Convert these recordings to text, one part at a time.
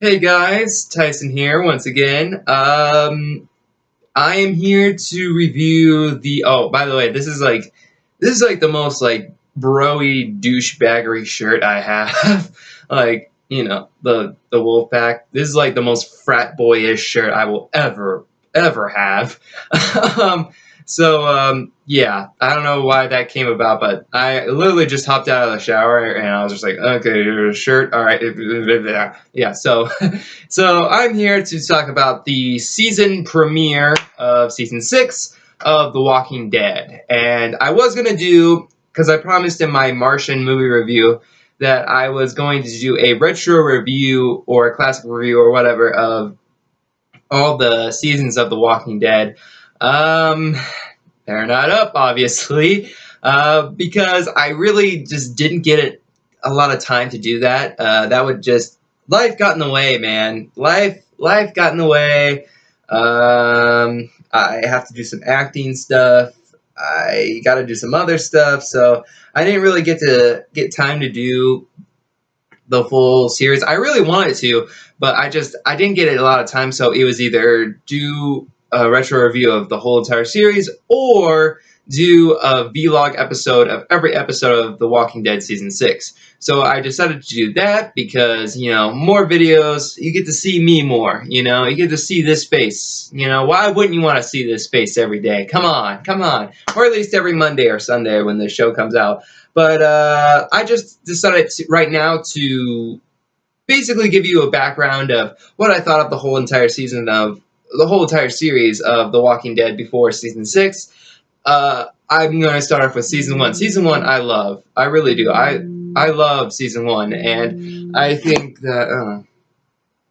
Hey guys, Tyson here once again. I am here to review the. Oh, by the way, this is like the most like broy douchebaggery shirt I have. Like the Wolfpack. This is like the most frat boyish shirt I will ever have. um, yeah, I don't know why that came about, but I literally just hopped out of the shower and I was just like, okay, here's a shirt. All right, yeah. So I'm here to talk about the season premiere of season 6 of The Walking Dead. And I was going to do, because I promised in my Martian movie review that I was going to do a retro review or a classic review or whatever of all the seasons of The Walking Dead. Um, they're not up, obviously, because I really just didn't get a lot of time to do that. That would just life got in the way, man. Life got in the way. I have to do some acting stuff. I got to do some other stuff, so I didn't really get time to do the full series. I really wanted to, but I didn't get a lot of time, so it was either do a retro review of the whole entire series or do a vlog episode of every episode of The Walking Dead season 6. So I decided to do that because, more videos, you get to see me more, you get to see this face. Why wouldn't you want to see this face every day? Come on, come on. Or at least every Monday or Sunday when the show comes out. But I just decided right now to basically give you a background of what I thought of the whole entire series of The Walking Dead before season 6. I'm going to start off with season 1. Season 1 I love. I really do. I love season 1, and I think that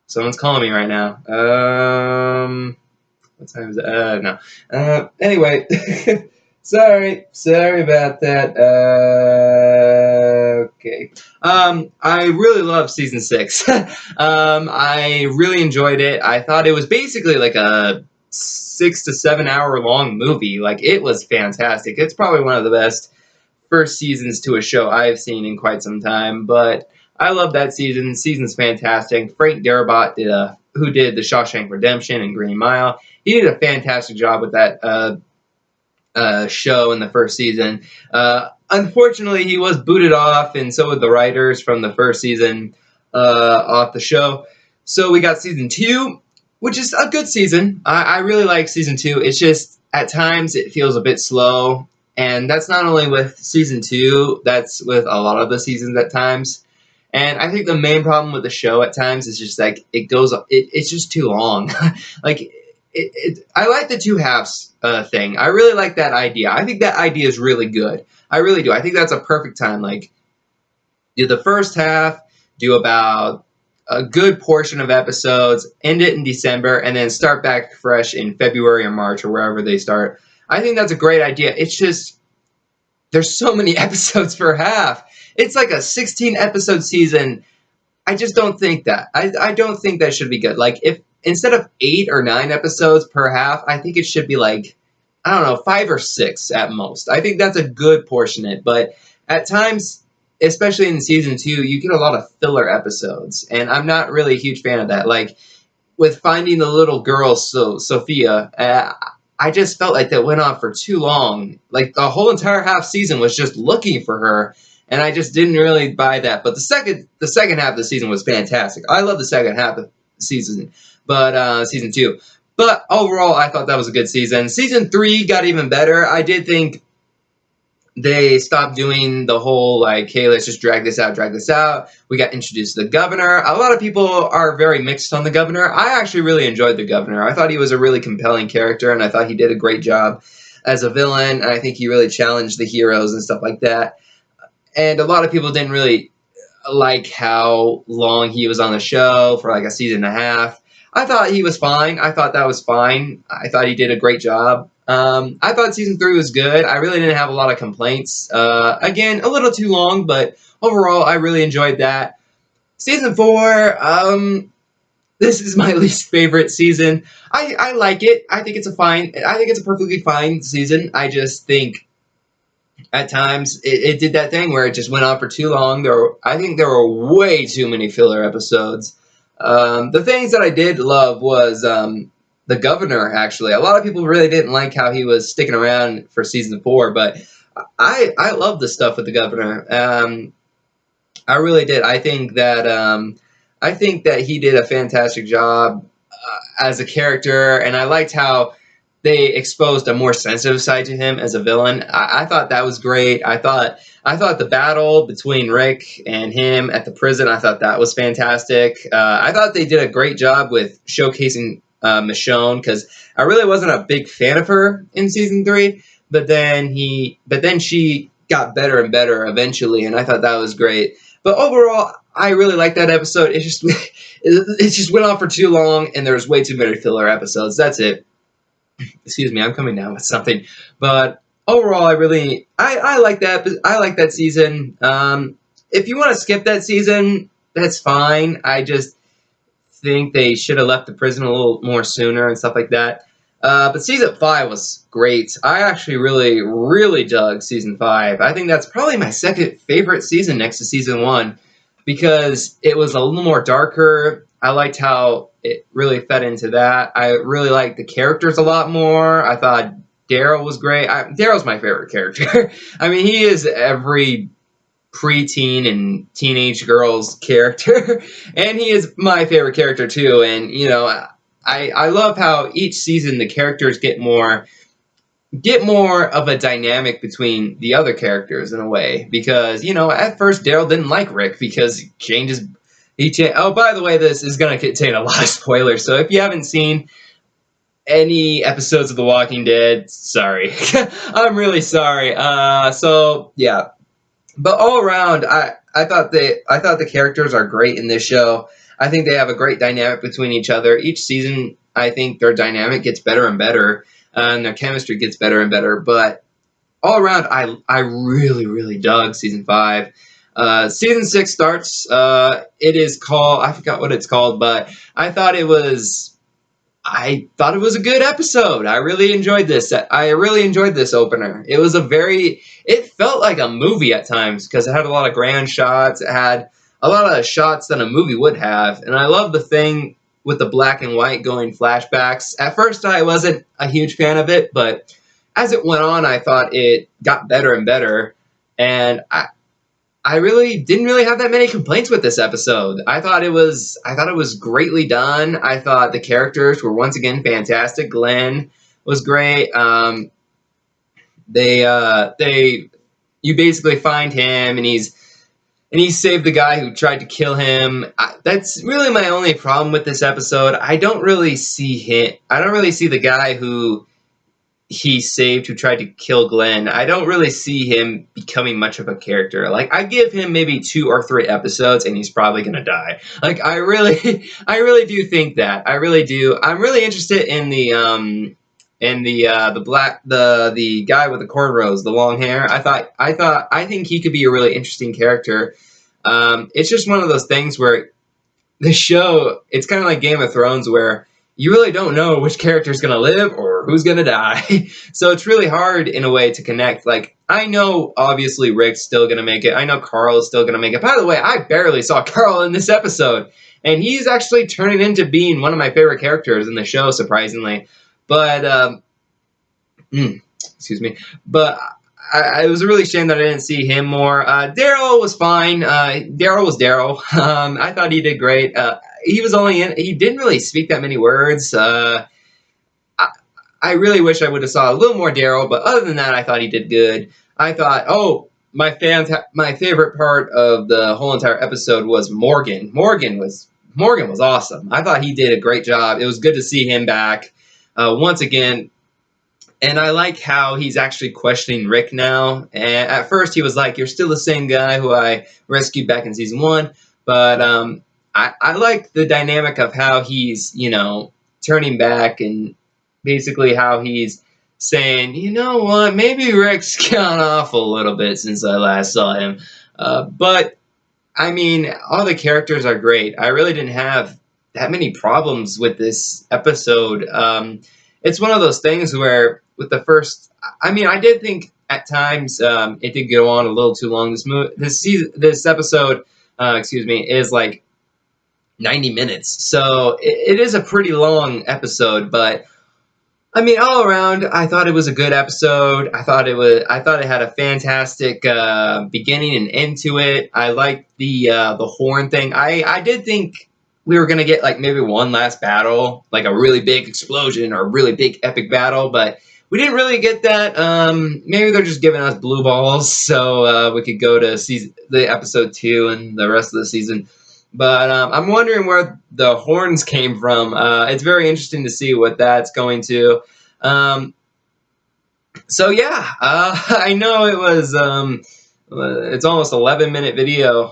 someone's calling me right now. What time is it? No. Anyway, sorry about that. Okay. I really love season 6. I really enjoyed it. I thought it was basically like a 6 to 7 hour long movie. Like, it was fantastic. It's probably one of the best first seasons to a show I've seen in quite some time. But I love that season. Season's fantastic. Frank Darabont who did The Shawshank Redemption and Green Mile. He did a fantastic job with that show in the first season. Unfortunately, he was booted off, and so were the writers from the first season off the show. So we got season 2, which is a good season. I really like season 2. It's just at times it feels a bit slow, and that's not only with season 2. That's with a lot of the seasons at times. And I think the main problem with the show at times is just like it's just too long. Like I like the two halves thing. I really like that idea. I think that idea is really good. I really do. I think that's a perfect time. Like, do the first half, do about a good portion of episodes, end it in December, and then start back fresh in February or March or wherever they start. I think that's a great idea. It's just there's so many episodes per half. It's like a 16 episode season. I just don't think that. I don't think that should be good. Like, if instead of 8 or 9 episodes per half, I think it should be like, I don't know, 5 or 6 at most. I think that's a good portion of it. But at times, especially in season 2, you get a lot of filler episodes. And I'm not really a huge fan of that. Like, with finding the little girl, Sophia, I just felt like that went on for too long. Like, the whole entire half season was just looking for her, and I just didn't really buy that. But the second half of the season was fantastic. I love the second half of the season, but season 2. But overall, I thought that was a good season. Season 3 got even better. I did think they stopped doing the whole like, hey, let's just drag this out. We got introduced to the governor. A lot of people are very mixed on the governor. I actually really enjoyed the governor. I thought he was a really compelling character, and I thought he did a great job as a villain. And I think he really challenged the heroes and stuff like that. And a lot of people didn't really like how long he was on the show for like a season and a half. I thought he was fine. I thought that was fine. I thought he did a great job. I thought season 3 was good. I really didn't have a lot of complaints. Again, a little too long, but overall, I really enjoyed that. Season 4, this is my least favorite season. I like it. I think it's a perfectly fine season. I just think at times it did that thing where it just went on for too long. I think there were way too many filler episodes. The things that I did love was the governor. Actually, a lot of people really didn't like how he was sticking around for season 4, but I love the stuff with the governor. I really did. I think that he did a fantastic job as a character, and I liked how they exposed a more sensitive side to him as a villain. I thought that was great. I thought the battle between Rick and him at the prison, I thought that was fantastic. I thought they did a great job with showcasing Michonne, because I really wasn't a big fan of her in season 3, but then she got better and better eventually, and I thought that was great. But overall, I really liked that episode. It just went on for too long, and there was way too many filler episodes. That's it. Excuse me, I'm coming down with something. But overall, I like that. I like that season. If you want to skip that season, that's fine. I just think they should have left the prison a little more sooner and stuff like that. But season 5 was great. I actually really dug season 5. I think that's probably my second favorite season next to season 1, because it was a little more darker. I liked how it really fed into that. I really liked the characters a lot more. I thought Daryl was great. Daryl's my favorite character. I mean, he is every preteen and teenage girl's character, and he is my favorite character too. And I love how each season the characters get more of a dynamic between the other characters in a way, because at first Daryl didn't like Rick because oh, by the way, this is going to contain a lot of spoilers, so if you haven't seen any episodes of The Walking Dead, sorry. I'm really sorry. So yeah, but all around, I thought the characters are great in this show. I think they have a great dynamic between each other. Each season, I think their dynamic gets better and better, and their chemistry gets better and better. But all around, I really dug season 5. Season 6 starts. It is called, I forgot what it's called, but I thought it was a good episode. I really enjoyed this. I really enjoyed this opener. It felt like a movie at times, because it had a lot of grand shots. It had a lot of shots that a movie would have. And I love the thing with the black and white going flashbacks. At first, I wasn't a huge fan of it, but as it went on, I thought it got better and better. And I really didn't really have that many complaints with this episode. I thought it was greatly done. I thought the characters were once again fantastic. Glenn was great. You basically find him, and he saved the guy who tried to kill him. That's really my only problem with this episode. I don't really see the guy who he saved who tried to kill Glenn. I don't really see him becoming much of a character. Like, I give him maybe 2 or 3 episodes and he's probably gonna die. Like, I really do think that. I really do. I'm really interested in the guy with the cornrows, the long hair. I think he could be a really interesting character. It's just one of those things where the show, it's kind of like Game of Thrones, where you really don't know which character is going to live or who's going to die. So it's really hard in a way to connect. Like, I know obviously Rick's still going to make it. I know Carl is still going to make it. By the way, I barely saw Carl in this episode, and he's actually turning into being one of my favorite characters in the show, surprisingly. But excuse me. But it was a really shame that I didn't see him more. Daryl was fine. Daryl was Daryl. I thought he did great. He didn't really speak that many words. I really wish I would have saw a little more Daryl, but other than that, I thought he did good. I thought, my favorite part of the whole entire episode was Morgan. Morgan was awesome. I thought he did a great job. It was good to see him back once again. And I like how he's actually questioning Rick now. And at first he was like, "You're still the same guy who I rescued back in season 1." But I like the dynamic of how he's, turning back, and basically how he's saying, "You know what, maybe Rick's gone off a little bit since I last saw him." But, I mean, all the characters are great. I really didn't have that many problems with this episode. It's one of those things where with the first, I mean, I did think at times it did go on a little too long. This episode, is like 90 minutes. So it is a pretty long episode, but I mean, all around, I thought it was a good episode. I thought it had a fantastic beginning and end to it. I liked the horn thing. I did think we were gonna get like maybe one last battle, like a really big explosion or a really big epic battle, but we didn't really get that. Maybe they're just giving us blue balls so we could go to the episode 2 and the rest of the season. But I'm wondering where the horns came from. It's very interesting to see what that's going to. Um, so yeah, I know it was it's almost 11-minute video,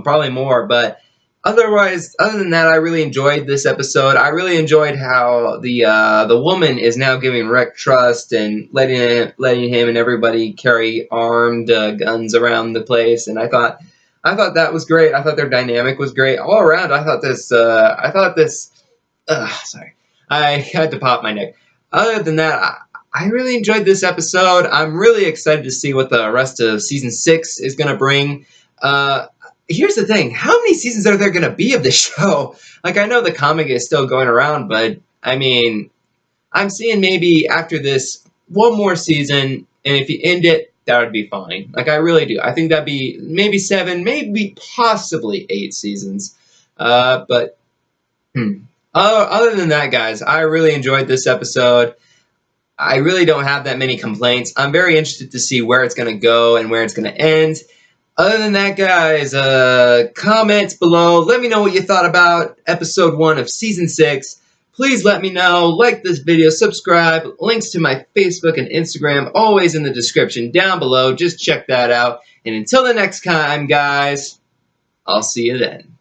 probably more, but other than that, I really enjoyed this episode. I really enjoyed how the woman is now giving Rick trust and letting him and everybody carry armed guns around the place, and I thought that was great. I thought their dynamic was great all around. Sorry, I had to pop my neck. Other than that, I really enjoyed this episode. I'm really excited to see what the rest of season 6 is going to bring. Here's the thing: how many seasons are there going to be of this show? Like, I know the comic is still going around, but I mean, I'm seeing maybe after this one more season, and if you end it, that would be fine. Like, I really do. I think that'd be maybe 7, maybe possibly 8 seasons. But other than that, guys, I really enjoyed this episode. I really don't have that many complaints. I'm very interested to see where it's going to go and where it's going to end. Other than that, guys, comments below. Let me know what you thought about episode 1 of season 6. Please let me know. Like this video, subscribe. Links to my Facebook and Instagram always in the description down below. Just check that out. And until the next time, guys, I'll see you then.